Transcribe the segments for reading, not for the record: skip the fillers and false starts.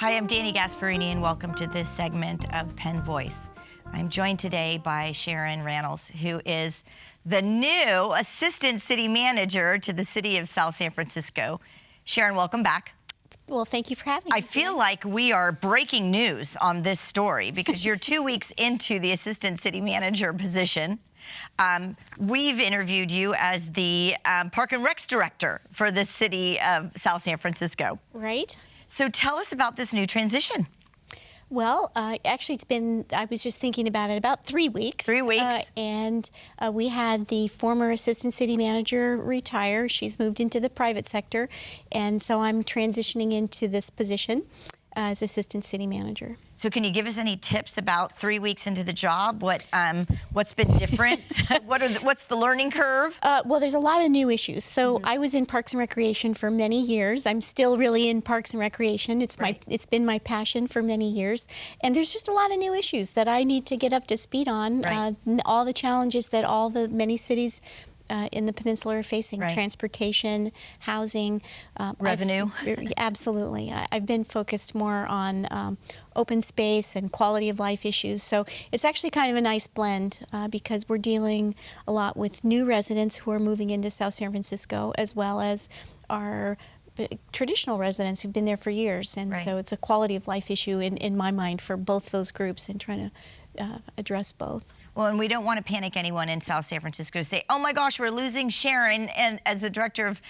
Hi, I'm Danny Gasparini, and welcome to this segment of Penn Voice. I'm joined today by Sharon Ranals, who is the new Assistant City Manager to the City of South San Francisco. Sharon, welcome back. Well, thank you for having me. I feel like we are breaking news on this story because you're 2 weeks into the Assistant City Manager position. We've interviewed you as the Park and Recs Director for the City of South San Francisco. Right. So tell us about this new transition. Well, actually, I was just thinking about it, about 3 weeks. 3 weeks. And we had the former Assistant City Manager retire. She's moved into the private sector. And so I'm transitioning into this position as Assistant City Manager. So can you give us any tips about 3 weeks into the job? What's been different? What's the learning curve? Well, there's a lot of new issues. So I was in Parks and Recreation for many years. I'm still really in Parks and Recreation. It's been my passion for many years. And there's just a lot of new issues that I need to get up to speed on. Right. All the challenges that all the many cities in the peninsula are facing, right. Transportation, housing. Revenue. Absolutely. I've been focused more on open space and quality of life issues. So it's actually kind of a nice blend because we're dealing a lot with new residents who are moving into South San Francisco, as well as our traditional residents who've been there for years. And right. so it's a quality of life issue in my mind for both those groups, and trying to address both. Well, and we don't want to panic anyone in South San Francisco to say, oh my gosh, we're losing Sharon and as the director of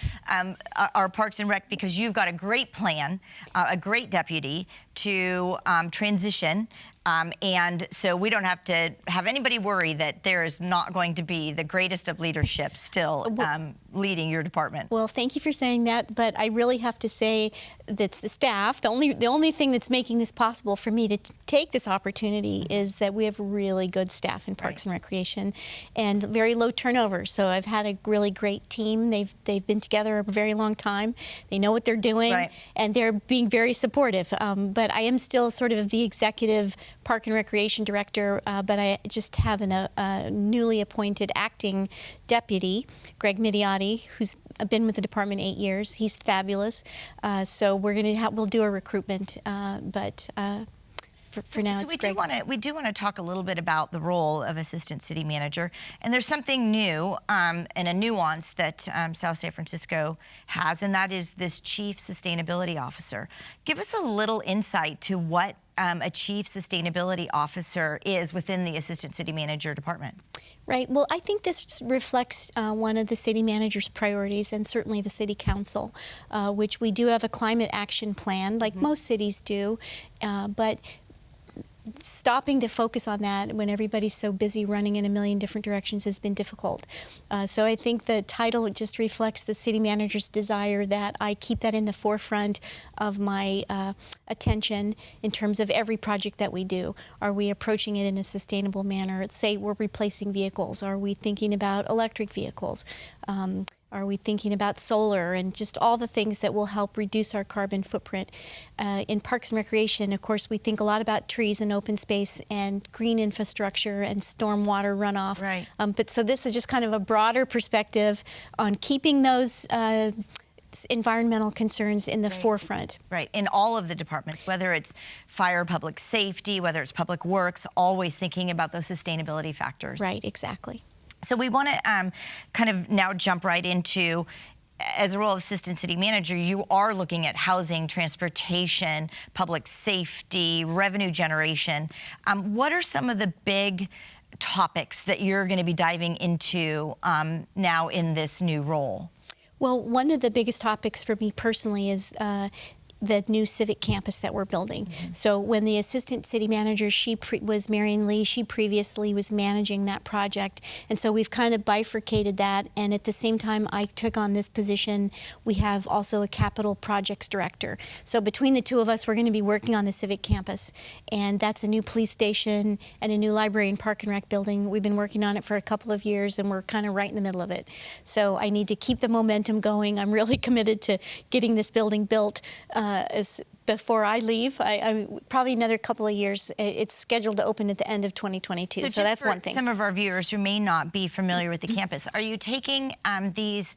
our Parks and Rec, because you've got a great plan, a great deputy to transition. And so we don't have to have anybody worry that there is not going to be the greatest of leadership still leading your department. Well, thank you for saying that, but I really have to say that's the staff. The only thing that's making this possible for me to take this opportunity is that we have really good staff in Parks and Recreation, and very low turnover. So I've had a really great team. They've been together a very long time. They know what they're doing, right. and they're being very supportive. But I am still sort of the executive Park and Recreation Director, but I just have a newly appointed acting deputy, Greg Midiotti, who's been with the department 8 years. He's fabulous. So we'll do a recruitment, but for now it's Greg. We do want to talk a little bit about the role of Assistant City Manager, and there's something new and a nuance that South San Francisco has, and that is this Chief Sustainability Officer. Give us a little insight to what a Chief Sustainability Officer is within the Assistant City Manager department. Right. Well, I think this reflects one of the city manager's priorities, and certainly the city council, which we do have a climate action plan, like most cities do, but stopping to focus on that when everybody's so busy running in a million different directions has been difficult. So I think the title just reflects the city manager's desire that I keep that in the forefront of my attention in terms of every project that we do. Are we approaching it in a sustainable manner? Let's say we're replacing vehicles. Are we thinking about electric vehicles? Are we thinking about solar and just all the things that will help reduce our carbon footprint? In Parks and Recreation, of course, we think a lot about trees and open space and green infrastructure and stormwater runoff. Right. But so this is just kind of a broader perspective on keeping those environmental concerns in the forefront. Right, in all of the departments, whether it's fire, public safety, whether it's public works, always thinking about those sustainability factors. Right, exactly. So we want to kind of now jump right into, as a role of Assistant City Manager, you are looking at housing, transportation, public safety, revenue generation. What are some of the big topics that you're going to be diving into now in this new role? Well, one of the biggest topics for me personally is the new civic campus that we're building. So when the Assistant City Manager, was Marion Lee, she previously was managing that project. And so we've kind of bifurcated that. And at the same time I took on this position, we have also a capital projects director. So between the two of us, we're going to be working on the civic campus. And that's a new police station and a new library and park and rec building. We've been working on it for a couple of years, and we're kind of right in the middle of it. So I need to keep the momentum going. I'm really committed to getting this building built as before I leave. I probably another couple of years. It's scheduled to open at the end of 2022. So that's one thing. Some of our viewers who may not be familiar with the campus, are you taking these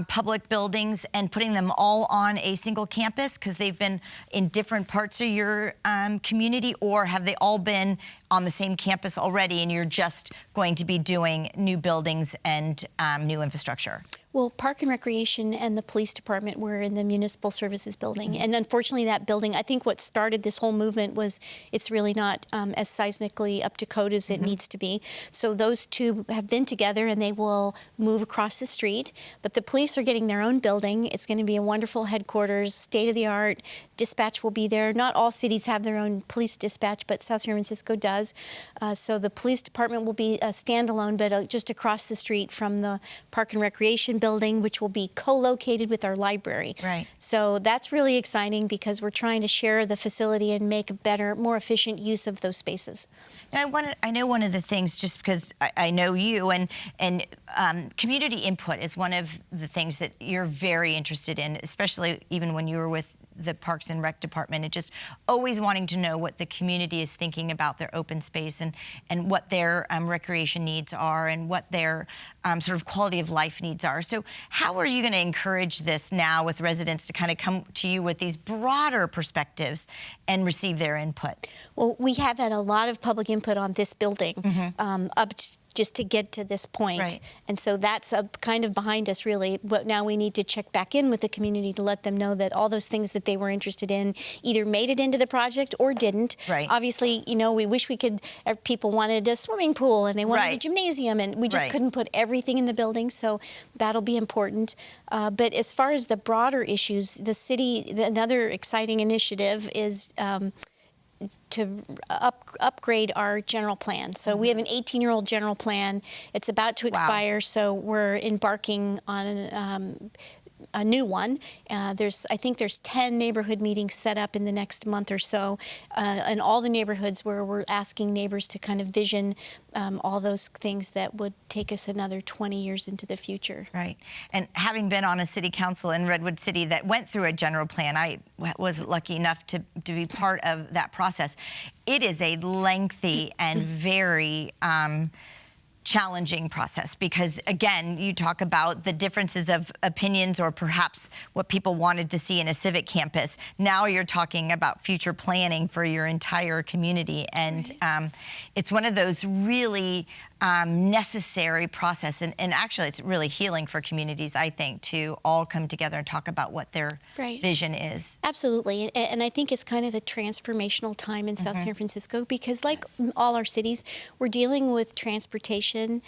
public buildings and putting them all on a single campus because they've been in different parts of your community, or have they all been on the same campus already and you're just going to be doing new buildings and new infrastructure? Well, Park and Recreation and the Police Department were in the Municipal Services Building. And unfortunately, that building, I think what started this whole movement was it's really not as seismically up to code as it needs to be. So those two have been together and they will move across the street. But the police are getting their own building. It's going to be a wonderful headquarters, state-of-the-art. Dispatch will be there. Not all cities have their own police dispatch, but South San Francisco does. So the Police Department will be standalone, but just across the street from the Park and Recreation building, which will be co-located with our library. Right. So that's really exciting because we're trying to share the facility and make a better, more efficient use of those spaces. Now, I know one of the things, just because I know you, and community input is one of the things that you're very interested in, especially even when you were with the Parks and Rec Department, and just always wanting to know what the community is thinking about their open space and what their recreation needs are and what their sort of quality of life needs are. So how are you going to encourage this now with residents to kind of come to you with these broader perspectives and receive their input? Well, we have had a lot of public input on this building just to get to this point. Right. And so that's kind of behind us, really. But now we need to check back in with the community to let them know that all those things that they were interested in either made it into the project or didn't. Right. Obviously, you know, we wish we could, people wanted a swimming pool and they wanted a gymnasium, and we just couldn't put everything in the building, so that'll be important. But as far as the broader issues, the city, another exciting initiative is to upgrade our general plan. So we have an 18-year-old general plan. It's about to expire, so we're embarking on a new one. I think there's 10 neighborhood meetings set up in the next month or so, in all the neighborhoods, where we're asking neighbors to kind of vision all those things that would take us another 20 years into the future. Right. And having been on a city council in Redwood City that went through a general plan, I was lucky enough to be part of that process. It is a lengthy and very challenging process because, again, you talk about the differences of opinions or perhaps what people wanted to see in a civic campus. Now you're talking about future planning for your entire community, and it's one of those really necessary process, and actually it's really healing for communities, I think, to all come together and talk about what their vision is. Absolutely, and I think it's kind of a transformational time in South San Francisco because, like all our cities, we're dealing with transportation.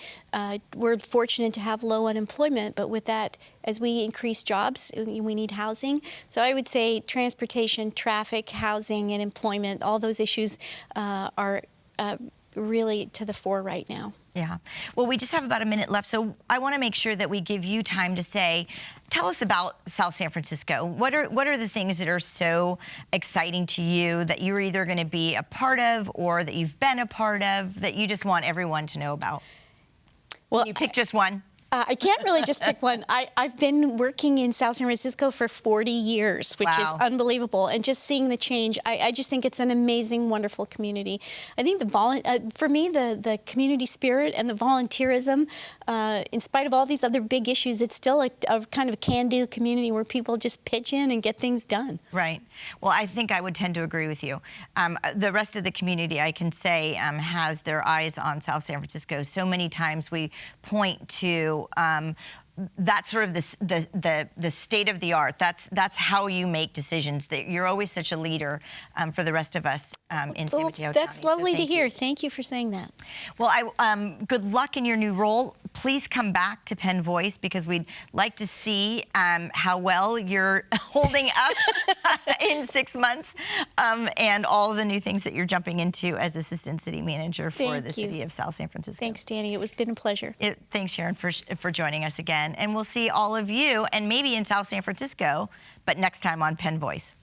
We're fortunate to have low unemployment, but with that, as we increase jobs, we need housing. So I would say transportation, traffic, housing, and employment, all those issues are really to the fore right now. Yeah. Well, we just have about a minute left, so I want to make sure that we give you time to say, tell us about South San Francisco. What are the things that are so exciting to you that you're either going to be a part of or that you've been a part of that you just want everyone to know about? Well, can you pick just one? I can't really just pick one. I've been working in South San Francisco for 40 years, which is unbelievable. And just seeing the change, I just think it's an amazing, wonderful community. I think for me, the community spirit and the volunteerism, in spite of all these other big issues, it's still a kind of a can-do community where people just pitch in and get things done. Right. Well, I think I would tend to agree with you. The rest of the community, I can say, has their eyes on South San Francisco. So many times we point to that's sort of the state of the art. That's how you make decisions. That you're always such a leader for the rest of us in San Mateo County. That's lovely to hear. Thank you for saying that. Well, good luck in your new role. Please come back to Penn Voice because we'd like to see how well you're holding up in 6 months and all of the new things that you're jumping into as Assistant City Manager for the City of South San Francisco. Thanks, Danny. It's been a pleasure. Thanks, Sharon, for joining us again. And we'll see all of you, and maybe in South San Francisco, but next time on Penn Voice.